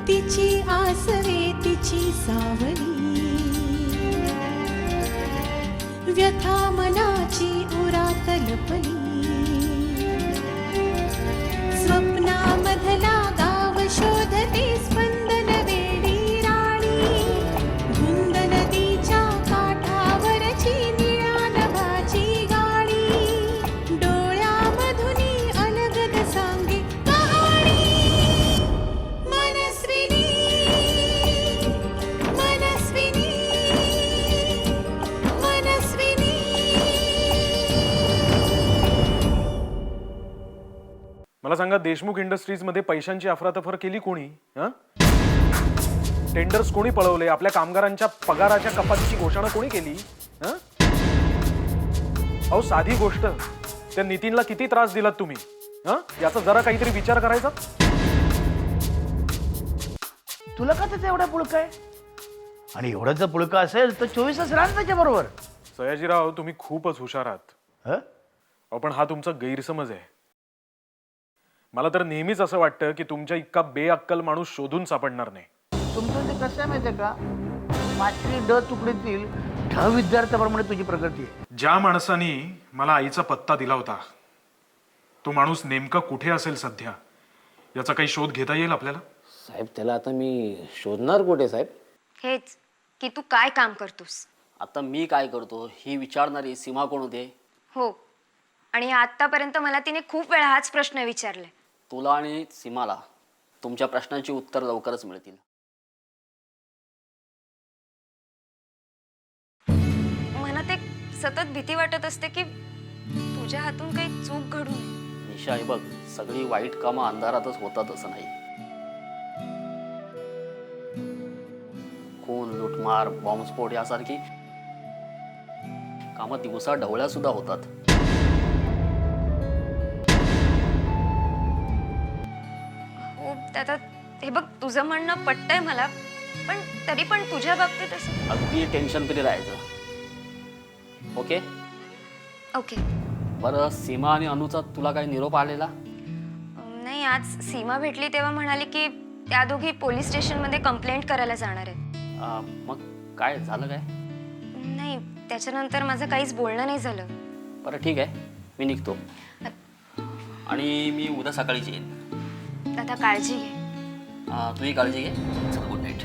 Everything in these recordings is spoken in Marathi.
तिची आसवे तिची सावली, व्यथा मनाची उरात लपली, स्वप्नामधला गाव शोधते स्पंदन वेडी राणी, धुंद नदीच्या काठावरची निळ्या नभाची गाणी, डोळ्यामधुनी अलगद सांगे कहाणी, मनस्विनी मनस्विनी मनस्विनी. मला सांगा, देशमुख इंडस्ट्रीज मध्ये पैशांची अफरातफर केली कोणी? टेंडर्स कोणी पळवले? आपल्या कामगारांच्या पगाराच्या कपातीची घोषणा कोणी केली? अहो, साधी गोष्ट, त्या नितीनला किती त्रास दिलात तुम्ही? याचा जरा काहीतरी विचार करायचा. तुला का त्याचा एवढा पुळका आहे? आणि एवढा जर पुळका असेल तर 24 तास राहा त्याच्या बरोबर. सयाजीराव, तुम्ही खूपच हुशार आहात. अहो, पण हा तुमचा गैरसमज आहे. मला तर नेहमीच असं वाटतं की तुमच्या इतका बेअक्कल माणूस शोधून सापडणार नाही. तुमचं ते कसं आहे माहितीये का, माछली ड तुकडीतील ढ विद्यार्थ्याप्रमाणे तुझी प्रगती आहे. ज्या माणसाने मला आईचा पत्ता दिला होता तो माणूस नेमका कुठे असेल सध्या, याचा काही शोध घेता येईल आपल्याला? साहेब, त्याला आता मी शोधणार कुठे साहेब? हेच की तू काय काम करतोस. आता मी काय करतो ही विचारणारी सीमा कोण होते? हो, आणि आतापर्यंत मला तिने खूप वेळा हाच प्रश्न विचारलाय. तुला आणि सीमाला तुमच्या प्रश्नांची उत्तर लवकरच मिळतील. मनात एक सतत भीती वाटत असते की तुझ्या हातून काही चूक घडू नये. निशा, हे बघ, सगळी वाईट कामं अंधारातच होतात असं नाही. खून, लुटमार, बॉम्बस्फोट यासारखी कामं दिवसा ढवळ्या सुद्धा होतात. हो, आता हे बघ, तुझं म्हणणं पटतंय मला, पण तरी पण तुझ्या बाबतीत असं. अगदी टेन्शन फ्री राहायचं. Okay okay. बरं, सीमा आणि अनुचा तुला काही निरोप आलेला? नाही, आज सीमा भेटली तेव्हा म्हणाली की त्या दोघी पोलीस स्टेशनमध्ये कंप्लेंट करायला जाणार आहेत. मग काय झालं काय? नाही, त्याच्यानंतर माझं काहीच बोलणं नाही झालं. बरं, ठीक आहे, मी निघतो आणि मी उद्या सकाळीच येईन. आता काळजी घे. तुझी काळजी घे. चल, गुड नाईट.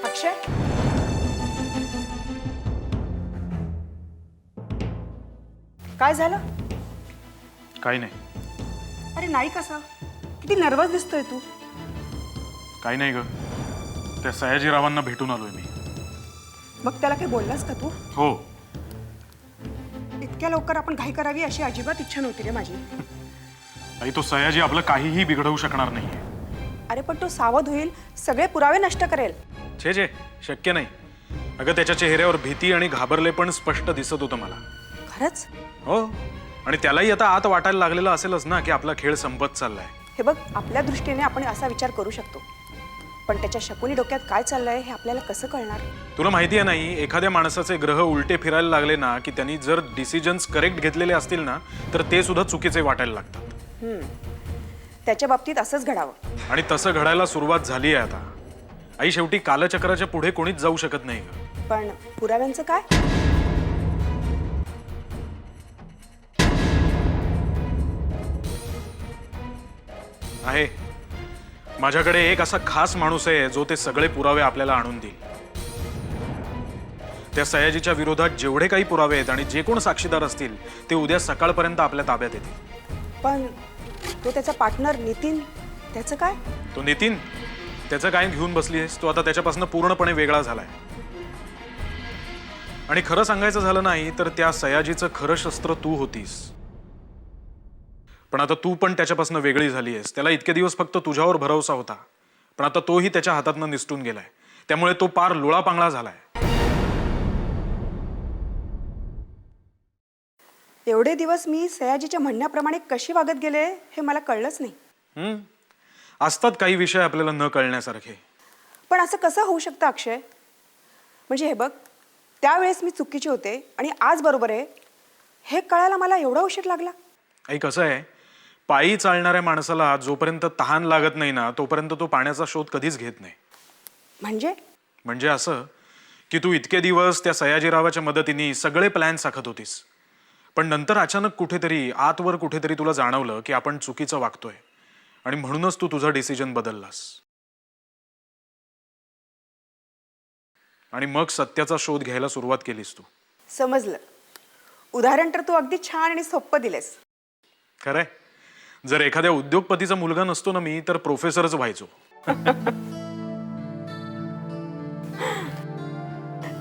अक्षय, काय झालं? काही नाही. अरे नाही, कसा किती नर्वस दिसतोय तू. काही नाही ग, त्या सयाजीरावांना भेटून आलोय मी. मग त्याला काही बोललास का तू? हो. इतक्या लवकर आपण घाई करावी अशी अजिबात इच्छा नव्हती रे माझी. आई, तो सयाजी आपलं काहीही बिघडवू शकणार नाहीये. अरे पण तो सावध होईल, सगळे पुरावे नष्ट करेल. छे, शक्य नाही. अगं, त्याच्या चेहऱ्यावर भीती आणि घाबरले पण स्पष्ट दिसत होतं मला. खरंच? हो, आणि त्यालाही आता आत वाटायला लागलेलं असेलच ना की आपला खेळ संपत चाललाय. हे बघ, आपल्या दृष्टीने आपण असा विचार करू शकतो, पण त्याच्या शकुनी डोक्यात काय चाललंय हे आपल्याला कसं कळणार? तुला माहिती आहे नाही, एखाद्या माणसाचे ग्रह उलटे फिरायला लागले ना की त्यांनी जर डिसिजन्स करेक्ट घेतलेले असतील ना तर ते सुद्धा चुकीचे वाटायला लागतात. त्याच्या बाबतीत असंच घडावं. आणि तसं घडायला सुरुवात झाली आहे आता. आई, शेवटी कालचक्राच्या पुढे कोणीच जाऊ शकत नाही. पण पुराव्यांचं काय? आहे, माझ्याकडे एक असा खास माणूस आहे जो ते सगळे पुरावे आपल्याला आणून देईल. त्या सयाजीच्या विरोधात जेवढे काही पुरावे आहेत आणि जे कोण साक्षीदार असतील ते उद्या सकाळपर्यंत आपल्या ताब्यात येतील. पण तो त्याचा पार्टनर नितीन, त्याचं काय? तो नितीन, त्याचं काय घेऊन बसली आहेस? तो आता त्याच्यापासून पूर्णपणे वेगळा झालाय. आणि खरं सांगायचं झालं नाही तर त्या सयाजीचं खरं शस्त्र तू होतीस. पण आता तू पण त्याच्यापासून वेगळी झाली आहेस. त्याला इतके दिवस फक्त तुझ्यावर भरवसा होता, पण आता तोही त्याच्या हातातनं निसटून गेलाय. त्यामुळे तो पार लुळापांगळा झालाय. एवढे दिवस मी सयाजीच्या म्हणण्याप्रमाणे कशी वागत गेले हे मला कळलंच नाही. असतात काही विषय आपल्याला न कळण्यासारखे. पण असं कसं होऊ शकतं अक्षय? म्हणजे हे बघ, त्यावेळेस मी चुकीची होते आणि आज बरोबर आहे हे कळायला मला एवढा उशीर लागला. आई, कसं आहे, पायी चालणाऱ्या माणसाला जोपर्यंत तहान लागत नाही ना तोपर्यंत तो पाण्याचा शोध कधीच घेत नाही. म्हणजे असं की तू इतके दिवस त्या सयाजीरावाच्या मदतीने सगळे प्लॅन्स आखत होतीस, पण नंतर अचानक कुठेतरी आतवर कुठेतरी तुला जाणवलं की आपण चुकीचं वागतोय आणि म्हणूनच तू तुझा डिसिजन बदललास. आणि मग सत्याचा शोध घ्यायला सुरुवात केलीस तू. समजलं. उदाहरण तर तू अगदी छान आणि सोपं दिलेस. खरंय, जर एखाद्या उद्योगपतीचा मुलगा नसतो ना मी तर प्रोफेसरच व्हायचो.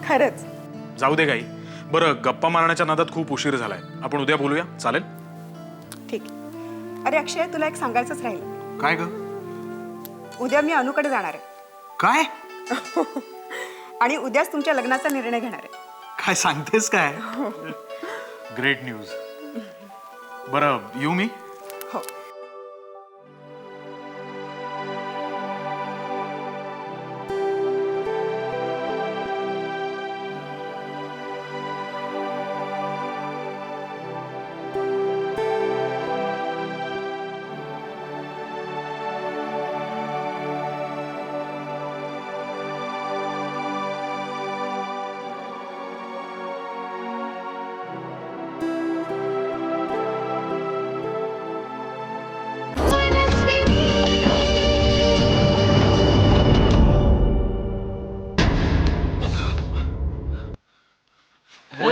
खरंच. जाऊ दे गाई. बरं, गप्पा मारण्याच्या नादात खूप उशीर झालाय. आपण उद्या बोलूया, चालेल? ठीक आहे. अरे अक्षय, तुला एक सांगायचंच राहिलं. काय ग? उद्या मी अनुकडे जाणार आहे. काय आणि उद्याच तुमच्या लग्नाचा निर्णय घेणार आहे. काय सांगतेस काय? Great news. बरं, येऊ मी? हो.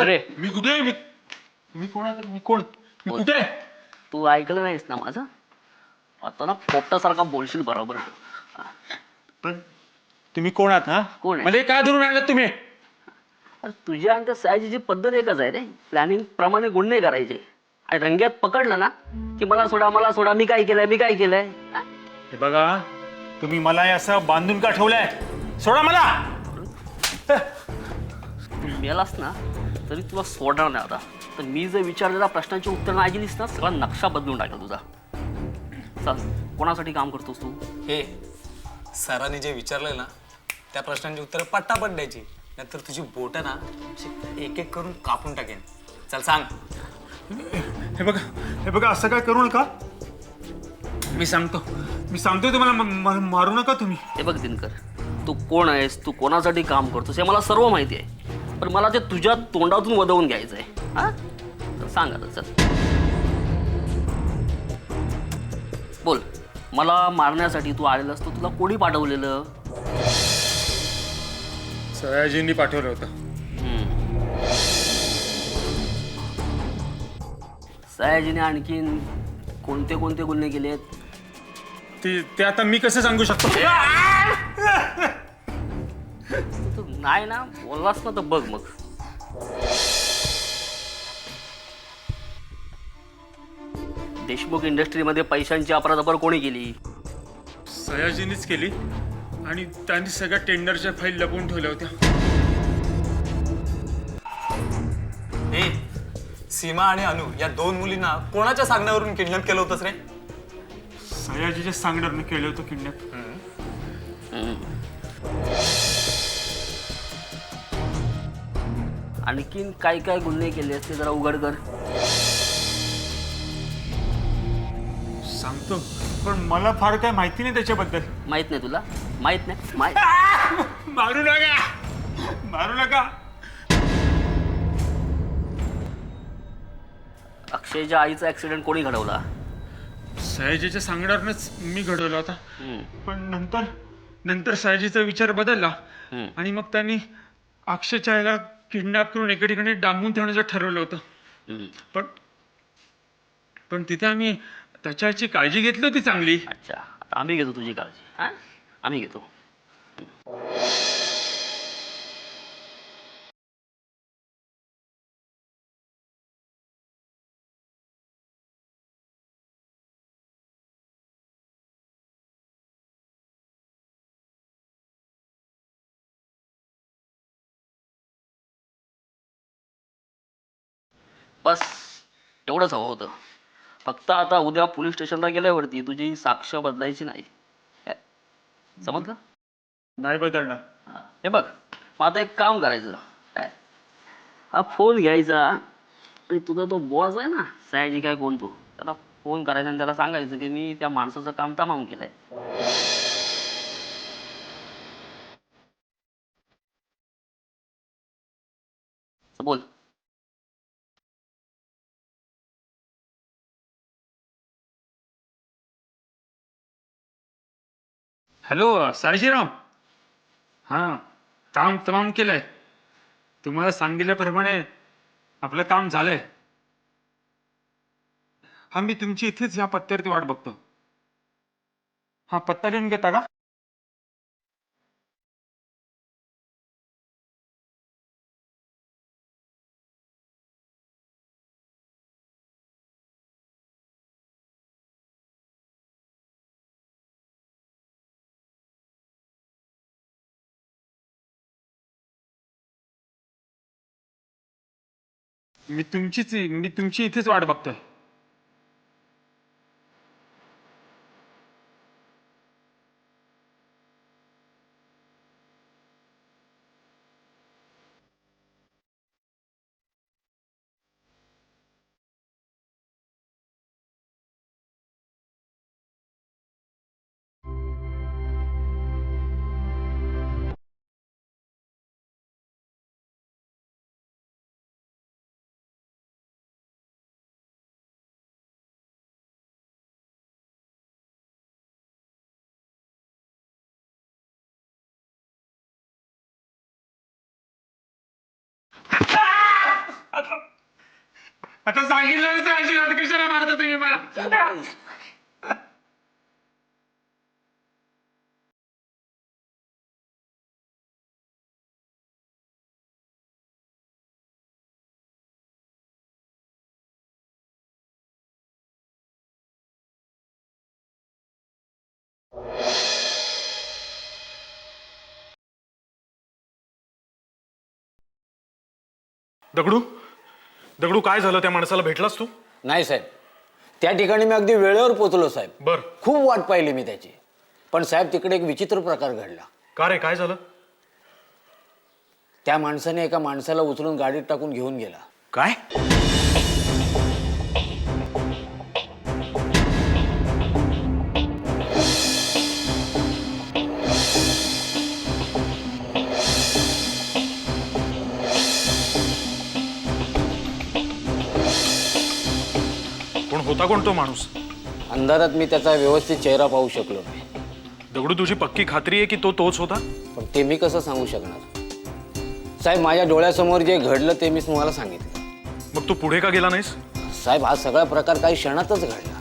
रे, मी कुठे आहे? मी कोण आहे? मी कोण? मी कुठे आहे? तू ऐकलं नाहीस ना माझं? आता ना पोपटासारखा बोलशील बरोबर. पण तुम्ही कोण आहात? हा, कोण आहे? म्हणजे काय धरून आणलं तुम्ही? अरे तुझी आणि त्या सयाजीची पद्धत एकच आहे रे. प्लॅनिंग प्रमाणे गुन्हे करायचे आणि रंग्यात पकडलं ना की मला सोडा, मी काय केलंय. हे बघा, तुम्ही मला हे असं बांधून का ठेवलंय? सोडा मला. तू मेलास ना तरी तुला सोडणार नाही आता. तर मी जर विचारलेल्या प्रश्नांची उत्तर नाही ऐकलीस ना सगळा नक्षा बदलून टाकेल तुझा. चल, कोणासाठी काम करतोस तू? हे सरांनी जे विचारलंय ना त्या प्रश्नांची उत्तरं पट्टापट द्यायची, नाहीतर तुझी बोटं ना एक एक करून कापून टाकेन. चल सांग. हे बघा, असं काय करू नका. मी सांगतो तुम्हाला, मारू नका तुम्ही. हे बघ दिनकर, तू कोण आहेस, तू कोणासाठी काम करतोस हे मला सर्व माहिती आहे. पण मला ते तुझ्या तोंडातून वदवून घ्यायचं आहे. हा, तर सांग आता. चल बोल. मला मारण्यासाठी तू आलेलास तर तुला कोणी पाठवलेलं? सयाजींनी पाठवलं होतं. सयाजीने आणखीन कोणते कोणते गुन्हे केलेत? ते आता मी कसं सांगू शकतो? तू नाही ना बोललास ना तर बघ मग. देशमुख इंडस्ट्रीमध्ये पैशांची अफरातफर कोणी केली? सयाजीनीच केली आणि त्यांनी सगळ्या टेंडरच्या फाईल लपवून ठेवल्या होत्या. हे सीमा आणि अनु या दोन मुलींना कोणाच्या सांगण्यावरून किडनॅप केलं होतंस रे? सयाजीच्या सांगण्यावरून केलं होतं किडनॅप. आणखीन काय काय गुन्हे केले असते जरा उघड कर. सांगतो, पण मला फार काय माहिती नाही त्याच्याबद्दल. माहित नाही तुला? माहित नाही? मारू नका. मारू नका. अक्षयच्या आईचा ऍक्सिडेंट कोणी घडवला? सयाजीच्या सांगण्यावरच मी घडवला होता. हम्म. पण नंतर सयाजीचा विचार बदलला हम्म. आणि मग त्यांनी अक्षयच्या आईला किडनॅप करून एका ठिकाणी डांबून ठेवण्याचं ठरवलं होतं. हम्म. पण तिथे आम्ही त्याच्या आईची काळजी घेतली होती चांगली. अच्छा, आता आम्ही घेतो तुझी काळजी. हा, आम्ही घेतो. बस एवढंच हवं होतं. फक्त आता उद्या पोलीस स्टेशनला गेल्यावरती तुझी साक्ष बदलायची नाही. काय? समजलं? नाही बदलणार. हा. हे बघ, मग आता एक काम करायचं. काय? हा फोन घ्यायचा आणि तुझा तो बॉस आहे ना, सयाजी काय कोण, तू त्याला फोन करायचा आणि त्याला सांगायचं की मी त्या माणसाचं काम तमाम केलंय. बोल. हॅलो सायजीराम. हां, काम तमाम केलंय. तुम्हाला सांगितल्याप्रमाणे आपलं काम झालंय. हा, मी तुमची इथेच ह्या पत्त्यावरती वाट बघतो. हा पत्ता लिहून घेता का? मी तुमची इथेच वाट बघतोय. आता सांगितलं ना, कशाला मारता तुम्ही मला? दगडू काय झालं? त्या माणसाला भेटलास तू? नाही साहेब, त्या ठिकाणी मी अगदी वेळेवर पोचलो साहेब. बर. खूप वाट पाहिली मी त्याची. पण साहेब, तिकडे एक विचित्र प्रकार घडला. का रे, काय झालं? त्या माणसाने एका माणसाला उचलून गाडीत टाकून घेऊन गेला. काय? कोण होता, कोण तो माणूस? अंधारात मी त्याचा व्यवस्थित चेहरा पाहू शकलो नाही. दगडू, तुझी पक्की खात्री आहे की तो तोच होता? पण ते मी कसं सांगू शकणार साहेब? माझ्या डोळ्यासमोर जे घडलं ते मी तुम्हाला सांगितलं. मग तू पुढे का गेला नाहीस? साहेब, हा सगळा प्रकार काही क्षणातच घडला.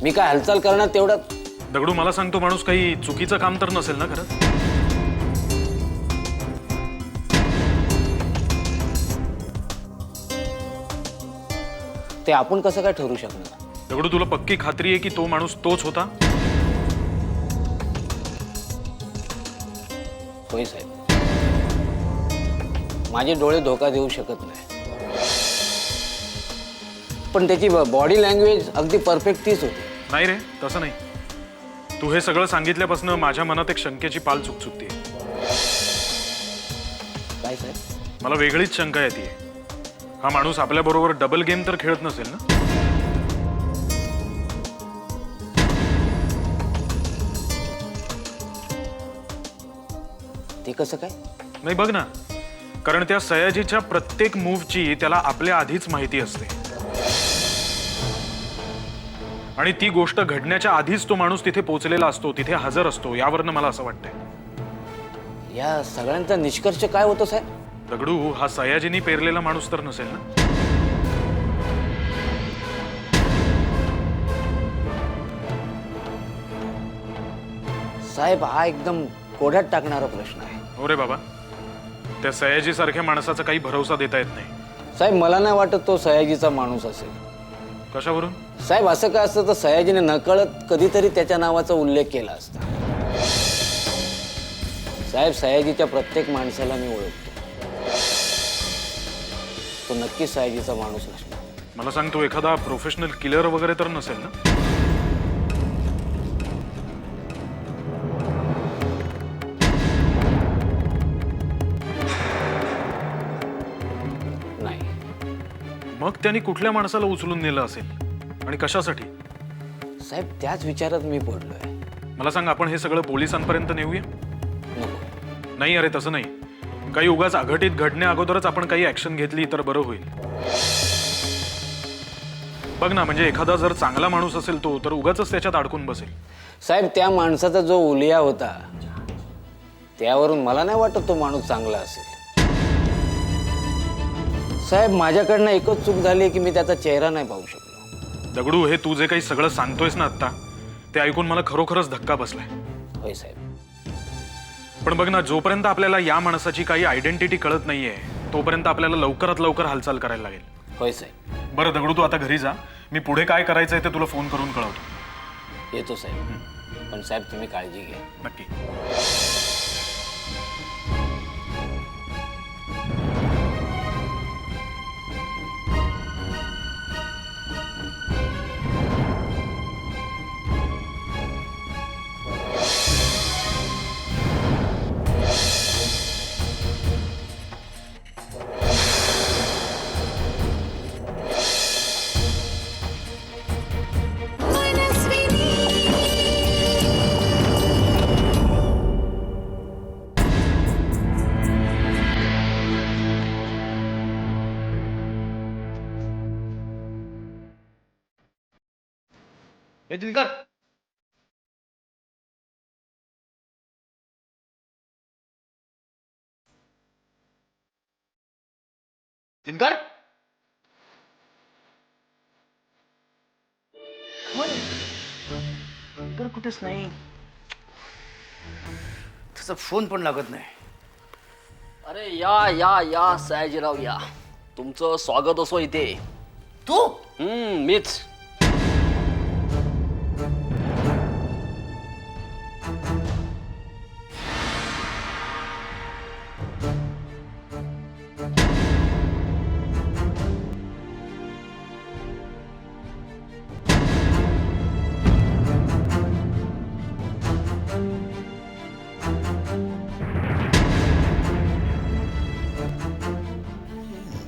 मी काय हालचाल करणार तेवढ्यात. दगडू, मला सांग, तो माणूस काही चुकीचं काम तर नसेल ना खरं? ते आपण कसं काय ठरवू शकणार? दगडू, तुला पक्की खात्री आहे की तो माणूस तोच होता? होय साहेब, माझे डोळे धोका देऊ शकत नाही. पण त्याची बॉडी लँग्वेज अगदी परफेक्ट तीच होती. नाही रे, तसं नाही. तू हे सगळं सांगितल्यापासून माझ्या मनात एक शंकेची पाल चुकचुकते. काय साहेब? मला वेगळीच शंका येते. हा माणूस आपल्याबरोबर डबल गेम तर खेळत नसेल ना? ते कसं काय? नाही, बघ ना, कारण त्या सयाजीच्या प्रत्येक मूव्हची त्याला आपल्या आधीच माहिती असते आणि ती गोष्ट घडण्याच्या आधीच तो माणूस तिथे पोहोचलेला असतो, तिथे हजर असतो. यावरनं मला असं वाटतंय. या सगळ्यांचा निष्कर्ष काय होतो साहेब? दगडू, हा सयाजीनी पेरलेला माणूस तर नसेल ना? साहेब, हा एकदम कोड्यात टाकणारा प्रश्न आहे. हो रे बाबा, त्या सयाजी सारख्या माणसाचा काही भरोसा देता येत नाही. साहेब, मला नाही वाटत तो सयाजीचा माणूस असेल. कशावरून? साहेब, असं काय असतं तर सयाजीने नकळत कधीतरी त्याच्या नावाचा उल्लेख केला असता. साहेब, सयाजीच्या प्रत्येक माणसाला मी ओळखतो. तो नक्की सयाजीचा माणूस नसणार. मला सांग, तो एखादा प्रोफेशनल किलर वगैरे तर नसेल ना? नाही. मग त्यांनी कुठल्या माणसाला उचलून नेलं असेल आणि कशासाठी? साहेब, त्याच विचारात मी पडलोय. मला सांग, आपण हे सगळं पोलिसांपर्यंत नेऊया? नको. नाही अरे, तसं नाही. काही उगाच अघटित घडण्या अगोदरच आपण काही ऍक्शन घेतली तर बरं होईल. बघ ना, म्हणजे एखादा जर चांगला माणूस असेल तो, तर उगाच त्याच्यात अडकून बसेल. साहेब, त्या माणसाचा जो उलिया होता त्यावरून मला नाही वाटत तो माणूस चांगला असेल. साहेब, माझ्याकडनं एकच चूक झाली की मी त्याचा चेहरा नाही पाहू शकलो. दगडू, हे तू जे काही सगळं सांगतोयस ना आता, ते ऐकून मला खरोखरच धक्का बसलाय. होय साहेब. पण बघ ना, जोपर्यंत आपल्याला या माणसाची काही आयडेंटिटी कळत नाहीये, तोपर्यंत आपल्याला लवकरात लवकर हालचाल करायला लागेल. होय साहेब. बरं दगडू, तू आता घरी जा. मी पुढे काय करायचंय ते तुला फोन करून कळवतो. येतो साहेब. पण साहेब, तुम्ही काळजी घ्या. नक्की. मनस्विनी हे दिनकर, दिनकर, दिनकर कुठेच नाही. त्याचा फोन पण लागत नाही. अरे या या या सयाजीराव, या. तुमचं स्वागत असो इथे. तू मीच.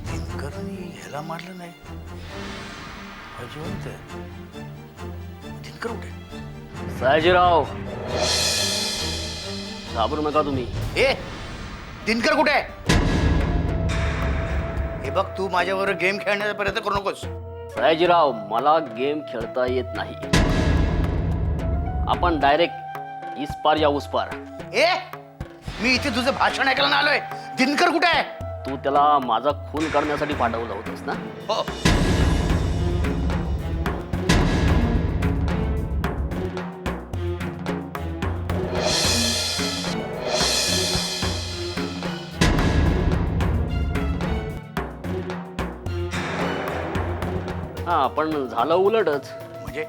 दिनकरनी ह्याला मारलं नाही. अजिबात. दिनकर कुठे? सयाजीराव, घाबरू नका तुम्ही. ए, दिनकर कुठे आहे? हे बघ, तू माझ्यावर गेम खेळण्याचा प्रयत्न करू नकोस. सयाजीराव, मला गेम खेळता येत नाही. आपण डायरेक्ट इस पार या उस पार. ए, मी इथे तुझं भाषण ऐकायला आलोय. दिनकर कुठे आहे? तू त्याला माझा खून करण्यासाठी पाठवलं होतंस ना? हो. हा, पण झालं उलटच. म्हणजे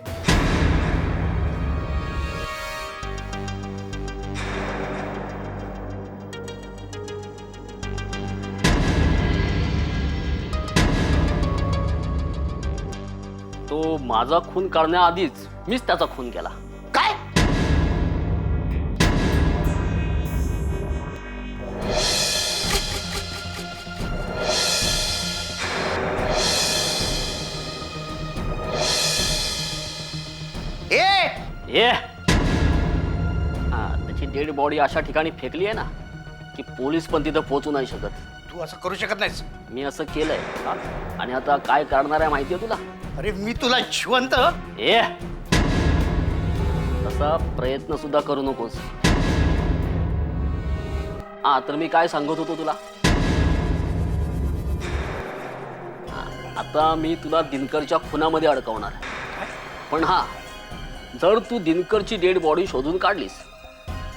तो माझा खून करण्याआधीच मीच त्याचा खून केला. काय? ए, त्याची डेड बॉडी अशा ठिकाणी फेकली आहे ना की पोलीस पण तिथं पोहोचू नाही शकत. तू तू असं करू शकत नाहीस. मी असं केलंय हा? आणि आता काय करणार आहे माहितीये तुला? अरे मी तुला जिवंत ए तसा प्रयत्न सुद्धा करू नकोस. हा तर मी काय सांगत होतो तुला? हा, आता मी तुला दिनकरच्या खुनामध्ये अडकवणार. पण हा जर तू दिनकरची डेड बॉडी शोधून काढलीस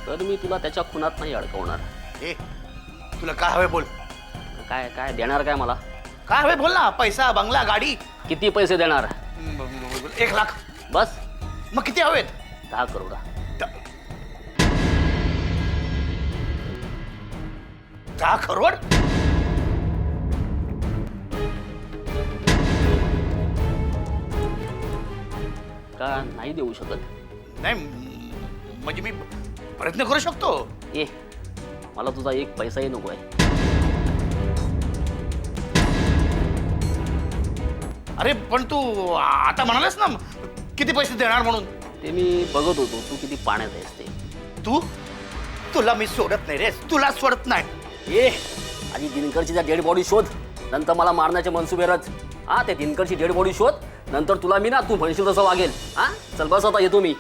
तर मी तुला त्याच्या खुनात नाही अडकवणार. ए तुला काय हवे बोल. काय काय देणार काय मला? काय हवे बोल ना. पैसा, बंगला, गाडी. किती पैसे देणार? 1 लाख. बस मग किती हवेत? 10 करोड. 10 करोड? का नाही देऊ शकत? नाही म्हणजे मी प्रयत्न करू शकतो. ए मला तुझा एक पैसाही नको आहे. अरे पण तू आता म्हणालास ना किती पैसे देणार म्हणून. ते मी बघत होतो तू किती पाण्यात आहेस ते. तुला मी सोडत नाही रे. तुला सोडत नाही. ए आधी दिनकरची त्या डेड बॉडी शोध, नंतर मला मारण्याचे मनसुबे रच. हा ते दिनकरची डेड बॉडी शोध, नंतर तुला मी ना तू म्हणशील तसं वागेल. हा चल बस आता येतो मी.